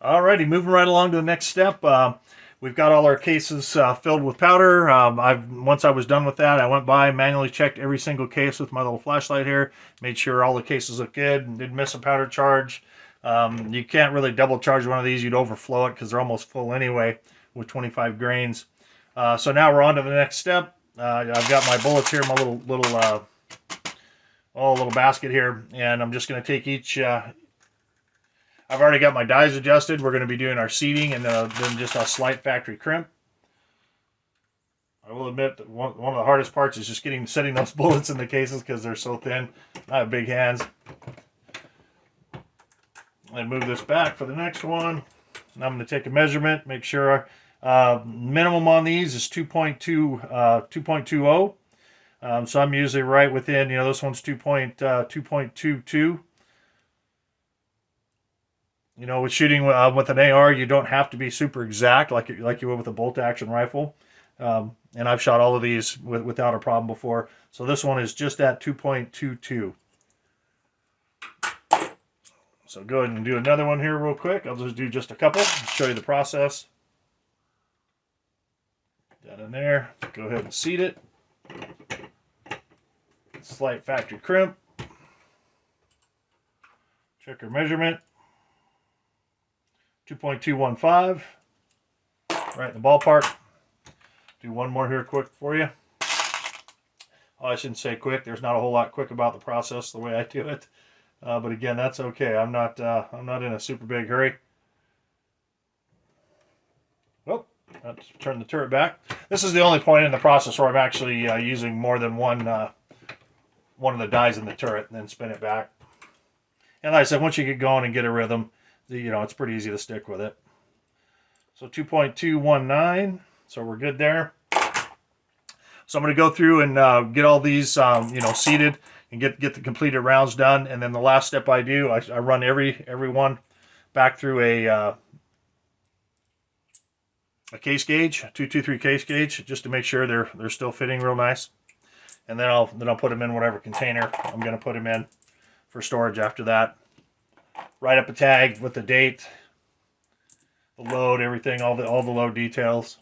Alrighty, moving right along to the next step. We've got all our cases filled with powder. Once I was done with that, I went by, manually checked every single case with my little flashlight here, made sure all the cases look good, and didn't miss a powder charge. You can't really double charge one of these; you'd overflow it because they're almost full anyway with 25 grains. So now we're on to the next step. I've got my bullets here, my little basket here, and I'm just going to take each. I've already got my dies adjusted. We're going to be doing our seating and then just a slight factory crimp. I will admit that one of the hardest parts is just setting those bullets in the cases because they're so thin. I have big hands. I move this back for the next one. And I'm going to take a measurement, make sure minimum on these is 2.20. So I'm usually right within, this one's 2.22. With shooting with an AR, you don't have to be super exact like you would with a bolt-action rifle. And I've shot all of these without a problem before. So this one is just at 2.22. So go ahead and do another one here real quick. I'll just do just a couple, show you the process. That in there. Go ahead and seat it. Slight factory crimp. Check our measurement. 2.215, right in the ballpark. Do one more here quick for you. Oh, I shouldn't say quick. There's not a whole lot quick about the process the way I do it, but again, that's okay. I'm not in a super big hurry. Oh, let's turn the turret back. This is the only point in the process where I'm actually using more than one of the dies in the turret, and then spin it back. And like I said, once you get going and get a rhythm, it's pretty easy to stick with it. So 2.219, so we're good there. So I'm going to go through and get all these, seated and get the completed rounds done. And then the last step I do, I run every one back through a case gauge, 223 case gauge, just to make sure they're still fitting real nice. And then I'll put them in whatever container I'm going to put them in for storage after that. Write up a tag with the date, the load, everything, all the load details.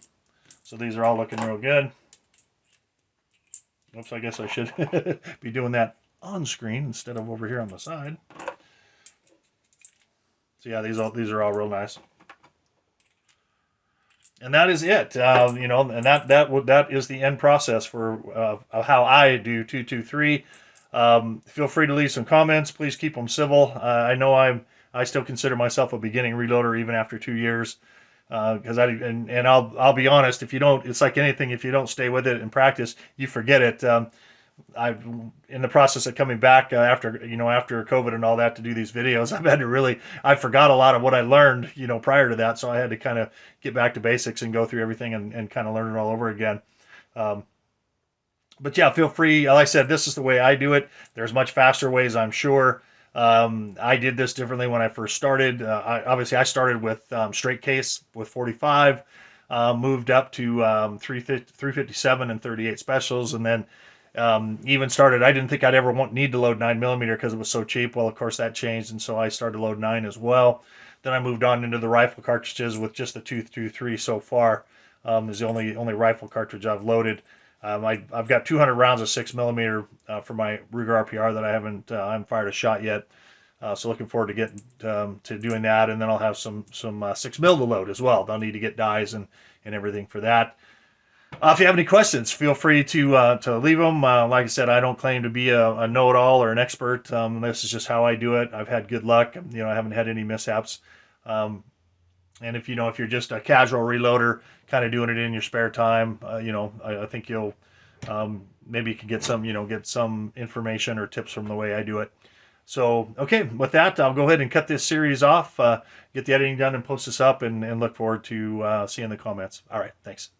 So these are all looking real good. Oops, I guess I should be doing that on screen instead of over here on the side. So yeah, these are all real nice. And that is it. And that is the end process for how I do 223. Feel free to leave some comments. Please keep them civil. I know I still consider myself a beginning reloader even after 2 years. Because I'll be honest, if you don't, it's like anything. If you don't stay with it and practice, you forget it. I've in the process of coming back after COVID and all that to do these videos, I forgot a lot of what I learned prior to that. So I had to kind of get back to basics and go through everything and kind of learn it all over again. But yeah, feel free. Like I said, this is the way I do it. There's much faster ways, I'm sure. I did this differently when I first started. I started with straight case with 45, moved up to 357 and 38 specials, and then even started. I didn't think I'd ever need to load 9mm because it was so cheap. Well, of course that changed, and so I started load 9 as well. Then I moved on into the rifle cartridges with just the 223 so far. Is the only rifle cartridge I've loaded. I've got 200 rounds of 6mm for my Ruger RPR that I haven't fired a shot yet. So looking forward to getting to doing that, and then I'll have some 6mm to load as well. They'll need to get dies and everything for that. If you have any questions, feel free to leave them. Like I said, I don't claim to be a know-it-all or an expert. This is just how I do it. I've had good luck. I haven't had any mishaps. And if you're just a casual reloader, kind of doing it in your spare time, I think you'll maybe you can get some information or tips from the way I do it. So okay, with that, I'll go ahead and cut this series off, get the editing done, and post this up, and look forward to seeing the comments. All right, thanks.